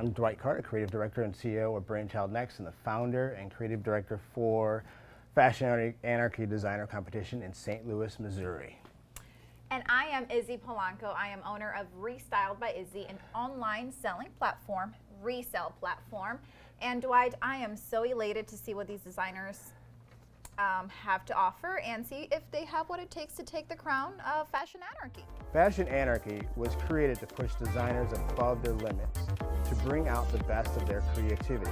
I'm Dwight Carter, Creative Director and CEO of Brainchild Next, and the founder and creative director for Fashion Anarchy Designer Competition in St. Louis, Missouri. And I am Izzy Polanco. I am owner of Restyled by Izzy, an online selling platform, resale platform. And Dwight, I am so elated to see what these designers have to offer and see if they have what it takes to take the crown of Fashion Anarchy. Fashion Anarchy was created to push designers above their limits, to bring out the best of their creativity.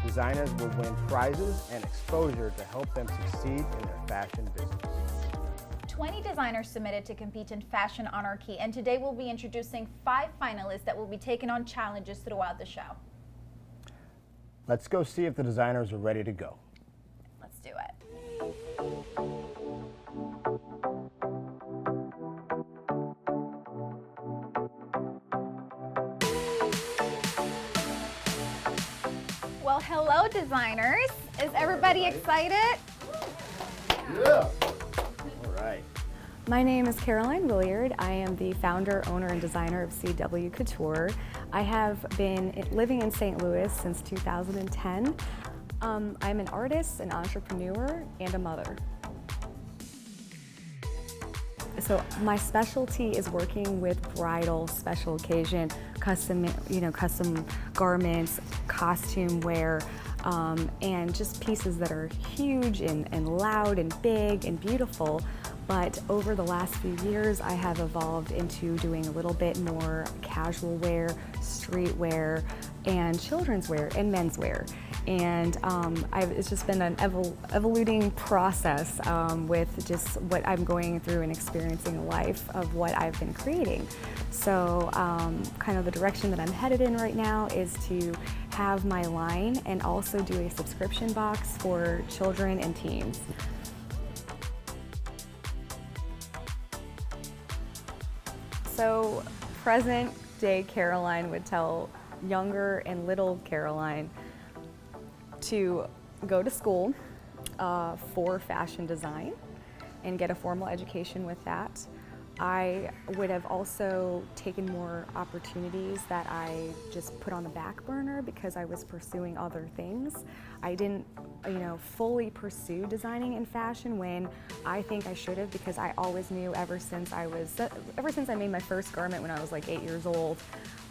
Designers will win prizes and exposure to help them succeed in their fashion business. 20 designers submitted to compete in Fashion Anarchy, and today we'll be introducing 5 finalists that will be taking on challenges throughout the show. Let's go see if the designers are ready to go. Let's do it. Well, hello designers. Is everybody excited? Yeah. All right. My name is Caroline Williard. I am the founder, owner, and designer of CW Couture. I have been living in St. Louis since 2010. I'm an artist, an entrepreneur, and a mother. So my specialty is working with bridal, special occasion, custom garments, costume wear, and just pieces that are huge and loud and big and beautiful. But over the last few years, I have evolved into doing a little bit more casual wear, streetwear, and children's wear and menswear. And it's just been an evolving process with just what I'm going through and experiencing in life of what I've been creating. So kind of the direction that I'm headed in right now is to have my line and also do a subscription box for children and teens. So present day Caroline would tell younger and little Caroline to go to school for fashion design and get a formal education with that. I would have also taken more opportunities that I just put on the back burner because I was pursuing other things. I didn't, fully pursue designing in fashion when I think I should have, because I always knew ever since I made my first garment when I was like 8 years old,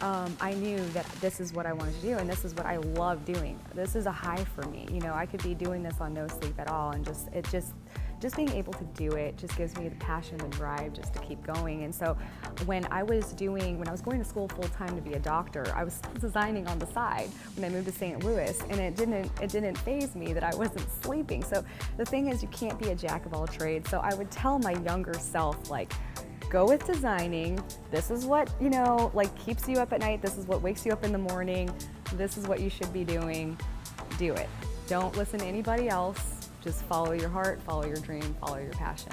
I knew that this is what I wanted to do and this is what I love doing. This is a high for me. I could be doing this on no sleep at all, and just being able to do it just gives me the passion and drive just to keep going. And so when I was going to school full time to be a doctor, I was still designing on the side when I moved to St. Louis, and it didn't faze me that I wasn't sleeping. So the thing is, you can't be a jack of all trades. So I would tell my younger self, like, go with designing. This is what, keeps you up at night. This is what wakes you up in the morning. This is what you should be doing. Do it. Don't listen to anybody else. Just follow your heart, follow your dream, follow your passion.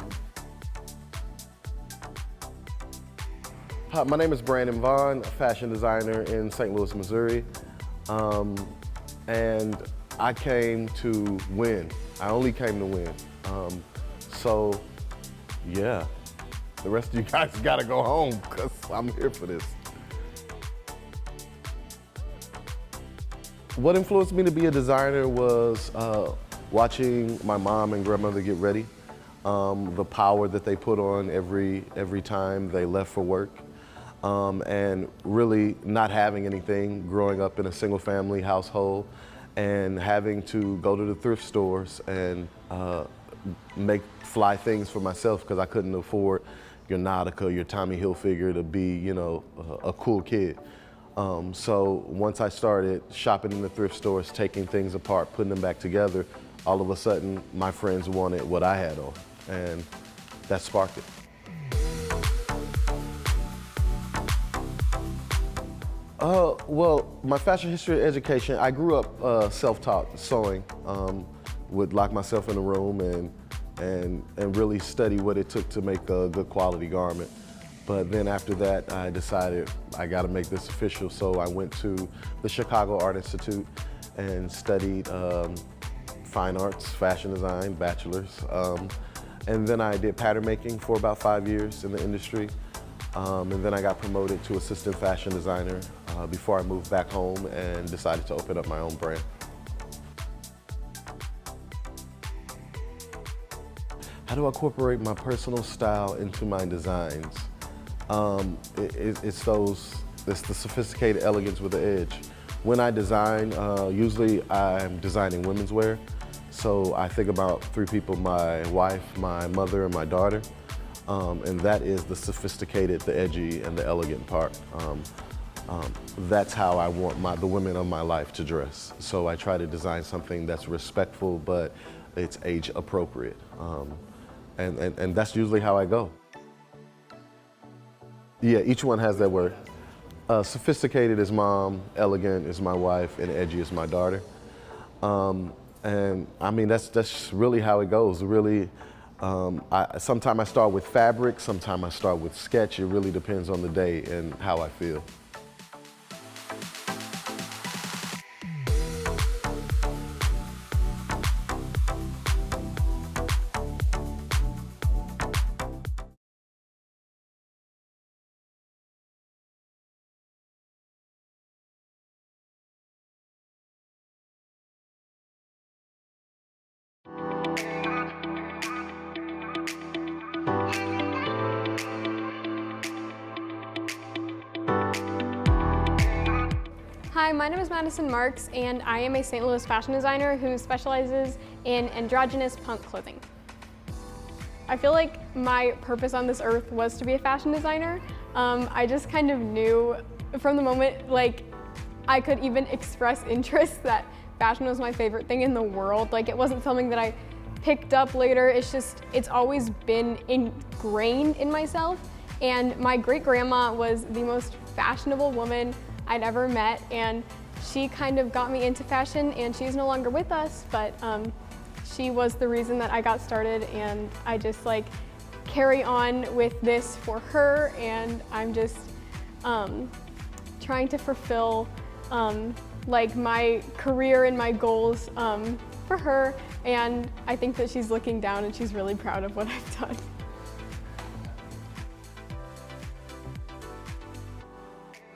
Hi, my name is Brandon Vaughn, a fashion designer in St. Louis, Missouri. And I came to win. I only came to win. So, yeah, the rest of you guys gotta go home because I'm here for this. What influenced me to be a designer was watching my mom and grandmother get ready, the power that they put on every time they left for work, and really not having anything, growing up in a single family household and having to go to the thrift stores and make fly things for myself because I couldn't afford your Nautica, your Tommy Hilfiger to be, a cool kid. So once I started shopping in the thrift stores, taking things apart, putting them back together, all of a sudden my friends wanted what I had on, and that sparked it. Well, my fashion history education, I grew up self-taught sewing, would lock myself in a room and really study what it took to make a good quality garment. But then after that, I decided I got to make this official, so I went to the Chicago Art Institute and studied fine arts, fashion design, bachelor's. And then I did pattern making for about 5 years in the industry. And then I got promoted to assistant fashion designer before I moved back home and decided to open up my own brand. How do I incorporate my personal style into my designs? It's the sophisticated elegance with the edge. When I design, usually I'm designing women's wear. So I think about three people: my wife, my mother, and my daughter. And that is the sophisticated, the edgy, and the elegant part. That's how I want the women of my life to dress. So I try to design something that's respectful, but it's age appropriate. And that's usually how I go. Yeah, each one has that word. Sophisticated is mom, elegant is my wife, and edgy is my daughter. And I mean, that's really how it goes. Really, sometimes I start with fabric, sometimes I start with sketch. It really depends on the day and how I feel. Hi, my name is Madison Marks, and I am a St. Louis fashion designer who specializes in androgynous punk clothing. I feel like my purpose on this earth was to be a fashion designer. I just kind of knew from the moment I could even express interest that fashion was my favorite thing in the world. Like, it wasn't something that I picked up later. It's always been ingrained in myself. And my great-grandma was the most fashionable woman I'd ever met, and she kind of got me into fashion, and she's no longer with us, but she was the reason that I got started, and I just carry on with this for her, and I'm just trying to fulfill my career and my goals for her, and I think that she's looking down and she's really proud of what I've done.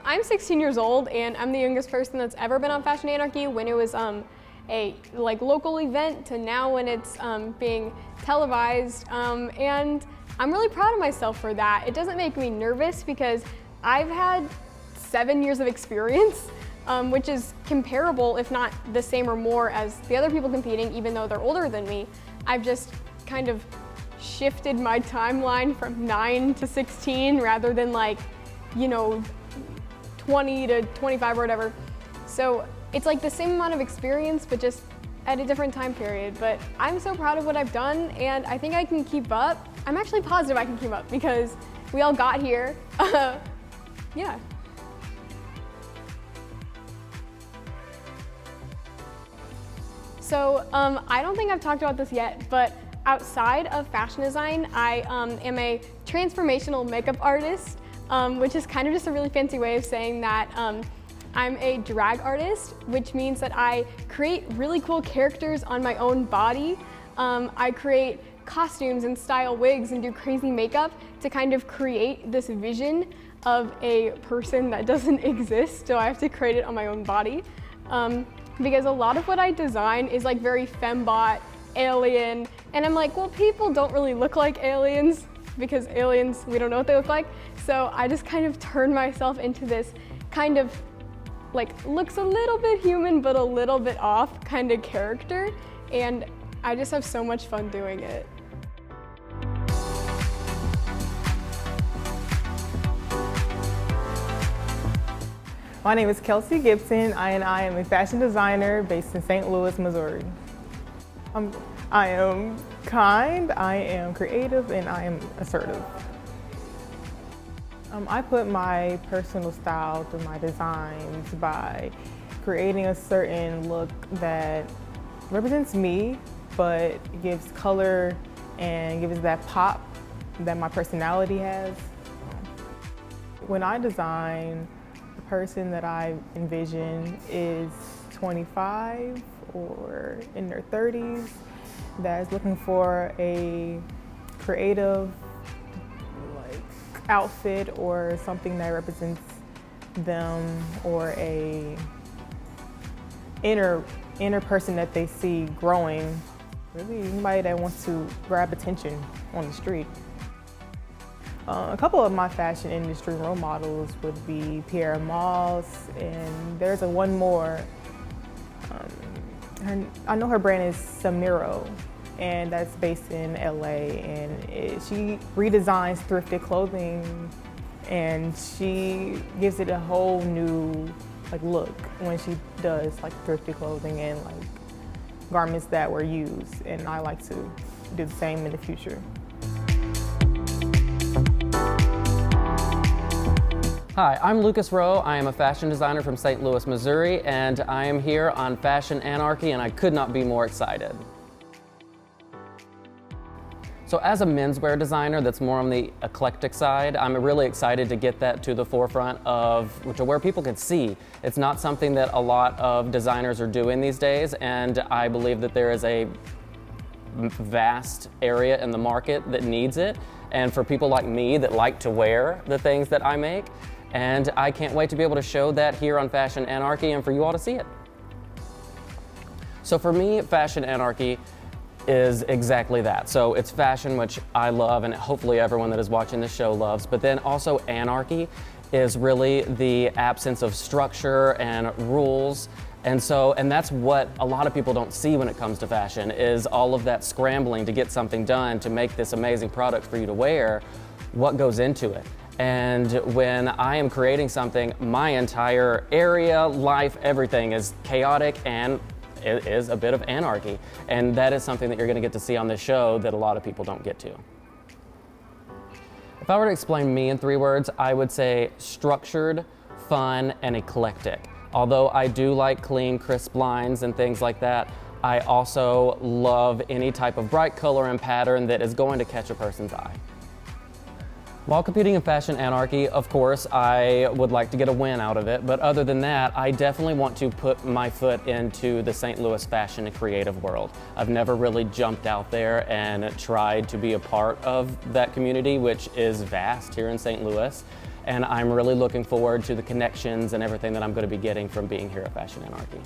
I'm 16 years old, and I'm the youngest person that's ever been on Fashion Anarchy, when it was a local event to now when it's being televised, and I'm really proud of myself for that. It doesn't make me nervous because I've had 7 years of experience, which is comparable, if not the same or more, as the other people competing, even though they're older than me. I've just kind of shifted my timeline from 9 to 16 rather than 20 to 25 or whatever. So it's the same amount of experience, but just at a different time period. But I'm so proud of what I've done, and I think I can keep up. I'm actually positive I can keep up because we all got here. Yeah. So I don't think I've talked about this yet, but outside of fashion design, I am a transformational makeup artist, which is kind of just a really fancy way of saying that I'm a drag artist, which means that I create really cool characters on my own body. I create costumes and style wigs and do crazy makeup to kind of create this vision of a person that doesn't exist, so I have to create it on my own body. Because a lot of what I design is very fembot, alien, and I'm well, people don't really look like aliens, because aliens, we don't know what they look like. So I just kind of turn myself into this kind of looks a little bit human but a little bit off kind of character, and I just have so much fun doing it. My name is Kelsey Gibson, and I am a fashion designer based in St. Louis, Missouri. I am kind, I am creative, and I am assertive. I put my personal style through my designs by creating a certain look that represents me, but gives color and gives that pop that my personality has. When I design, the person that I envision is 25 or in their 30s that is looking for a creative, outfit or something that represents them or a inner person that they see growing. Really anybody that wants to grab attention on the street. A couple of my fashion industry role models would be Pierre Moss, and there's one more. I know her brand is Samiro, and that's based in LA, and she redesigns thrifted clothing, and she gives it a whole new look when she does thrifted clothing and garments that were used, and I like to do the same in the future. Hi, I'm Lucas Rowe. I am a fashion designer from St. Louis, Missouri, and I am here on Fashion Anarchy, and I could not be more excited. So as a menswear designer that's more on the eclectic side, I'm really excited to get that to the forefront of where people can see. It's not something that a lot of designers are doing these days, and I believe that there is a vast area in the market that needs it, and for people like me that like to wear the things that I make. And I can't wait to be able to show that here on Fashion Anarchy and for you all to see it. So for me, Fashion Anarchy is exactly that. So it's fashion, which I love, and hopefully everyone that is watching this show loves, but then also anarchy is really the absence of structure and rules. And that's what a lot of people don't see when it comes to fashion, is all of that scrambling to get something done to make this amazing product for you to wear. What goes into it? And when I am creating something, my entire area, life, everything is chaotic, and it is a bit of anarchy. And that is something that you're going to get to see on this show that a lot of people don't get to. If I were to explain me in 3 words, I would say structured, fun, and eclectic. Although I do like clean, crisp lines and things like that, I also love any type of bright color and pattern that is going to catch a person's eye. While competing in Fashion Anarchy, of course, I would like to get a win out of it, but other than that, I definitely want to put my foot into the St. Louis fashion and creative world. I've never really jumped out there and tried to be a part of that community, which is vast here in St. Louis, and I'm really looking forward to the connections and everything that I'm going to be getting from being here at Fashion Anarchy.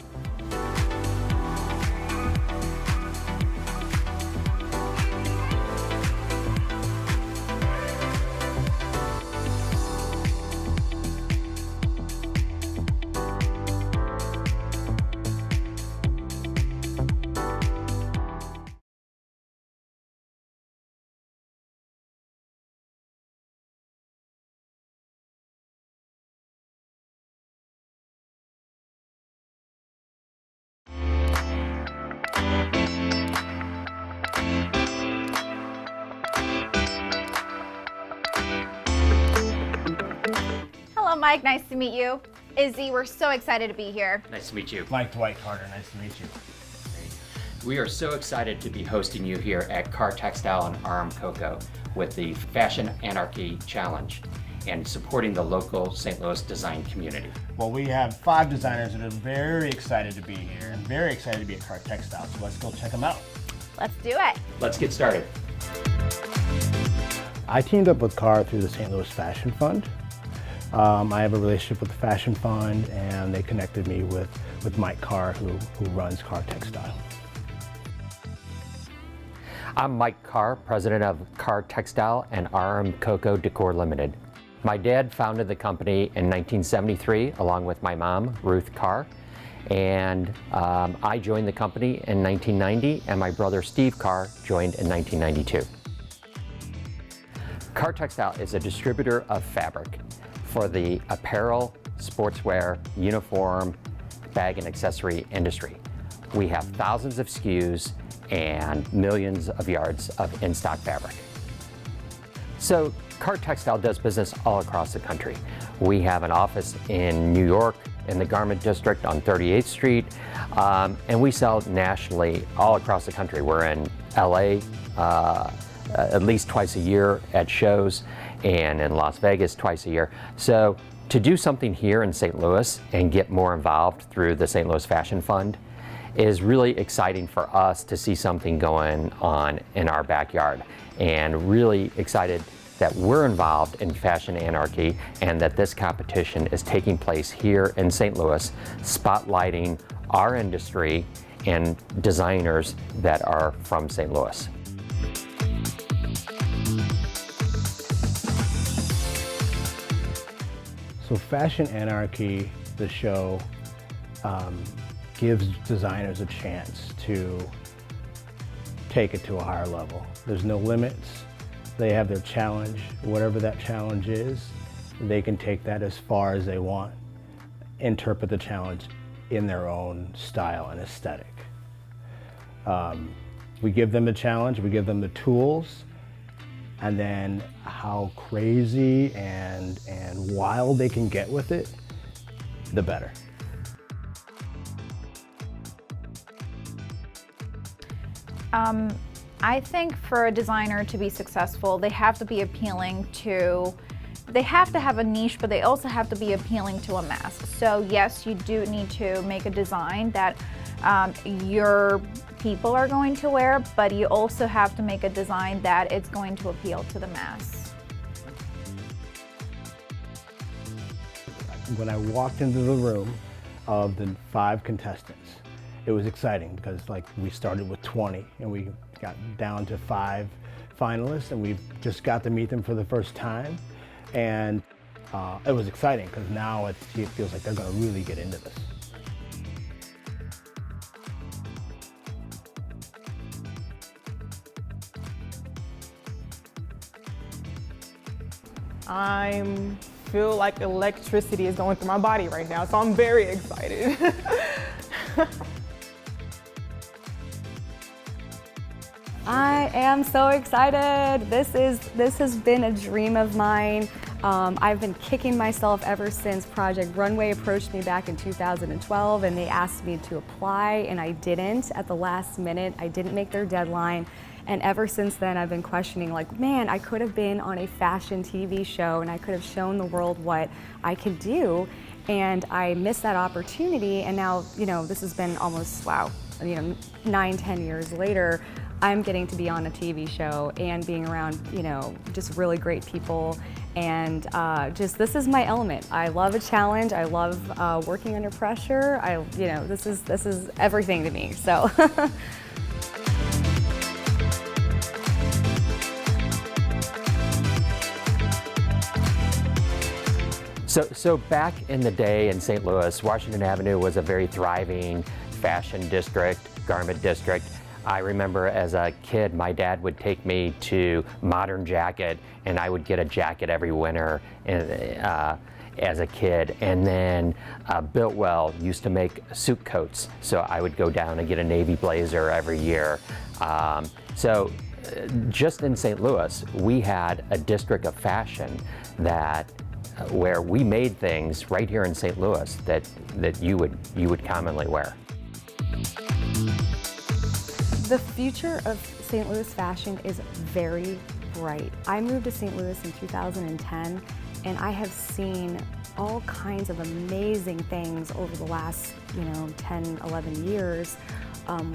Hello, Mike. Nice to meet you. Izzy, we're so excited to be here. Nice to meet you. Mike Dwight Carter, nice to meet you. We are so excited to be hosting you here at Car Textile and RM Coco with the Fashion Anarchy Challenge and supporting the local St. Louis design community. Well, we have 5 designers that are very excited to be here and very excited to be at Car Textile, so let's go check them out. Let's do it. Let's get started. I teamed up with Car through the St. Louis Fashion Fund. I have a relationship with the Fashion Fund, and they connected me with Mike Carr, who runs Car Textile. I'm Mike Carr, president of Car Textile and RM Coco Decor Limited. My dad founded the company in 1973 along with my mom, Ruth Carr, and I joined the company in 1990, and my brother Steve Carr joined in 1992. Car Textile is a distributor of fabric for the apparel, sportswear, uniform, bag and accessory industry. We have thousands of SKUs and millions of yards of in-stock fabric. So Car Textile does business all across the country. We have an office in New York in the Garment District on 38th Street, and we sell nationally all across the country. We're in LA at least twice a year at shows, and in Las Vegas twice a year. So to do something here in St. Louis and get more involved through the St. Louis Fashion Fund is really exciting for us to see something going on in our backyard, and really excited that we're involved in Fashion Anarchy and that this competition is taking place here in St. Louis, spotlighting our industry and designers that are from St. Louis. So Fashion Anarchy, the show, gives designers a chance to take it to a higher level. There's no limits. They have their challenge, whatever that challenge is, they can take that as far as they want, interpret the challenge in their own style and aesthetic. We give them a challenge, we give them the tools, and then how crazy and wild they can get with it, the better. I think for a designer to be successful, they have to be appealing to, they have to have a niche, but they also have to be appealing to a mass. So yes, you do need to make a design that your people are going to wear, but you also have to make a design that it's going to appeal to the mass. When I walked into the room of the 5 contestants, it was exciting because we started with 20 and we got down to 5 finalists, and we just got to meet them for the first time. And it was exciting because now it feels like they're going to really get into this. I feel like electricity is going through my body right now, so I'm very excited. I am so excited. This has been a dream of mine. I've been kicking myself ever since Project Runway approached me back in 2012 and they asked me to apply, and I didn't at the last minute. I didn't make their deadline. And ever since then, I've been questioning, man, I could have been on a fashion TV show and I could have shown the world what I could do. And I missed that opportunity. And now, this has been almost, 9-10 years later, I'm getting to be on a TV show and being around, just really great people. And this is my element. I love a challenge. I love working under pressure. This is everything to me, so. So back in the day in St. Louis, Washington Avenue was a very thriving fashion district, garment district. I remember as a kid, my dad would take me to Modern Jacket, and I would get a jacket every winter as a kid. And then Biltwell used to make suit coats, so I would go down and get a navy blazer every year. Just in St. Louis, we had a district of fashion where we made things right here in St. Louis that you would commonly wear. The future of St. Louis fashion is very bright. I moved to St. Louis in 2010, and I have seen all kinds of amazing things over the last 10, 11 years.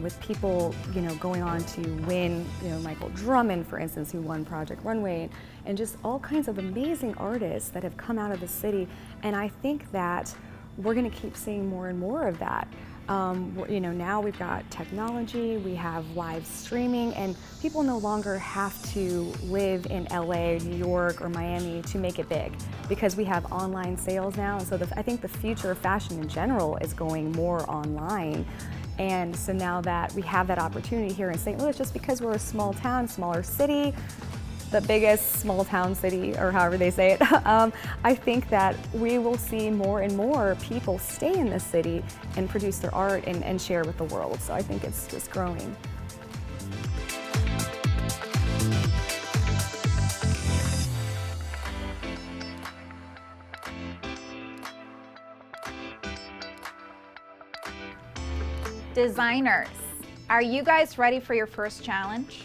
With people, going on to win, Michael Drummond, for instance, who won Project Runway, and just all kinds of amazing artists that have come out of the city. And I think that we're going to keep seeing more and more of that. Now we've got technology, we have live streaming, and people no longer have to live in LA, New York, or Miami to make it big, because we have online sales now. And so I think the future of fashion in general is going more online. And so now that we have that opportunity here in St. Louis, just because we're a small town, smaller city, the biggest small town city, or however they say it, I think that we will see more and more people stay in the city and produce their art and share with the world. So I think it's just growing. Designers, are you guys ready for your first challenge?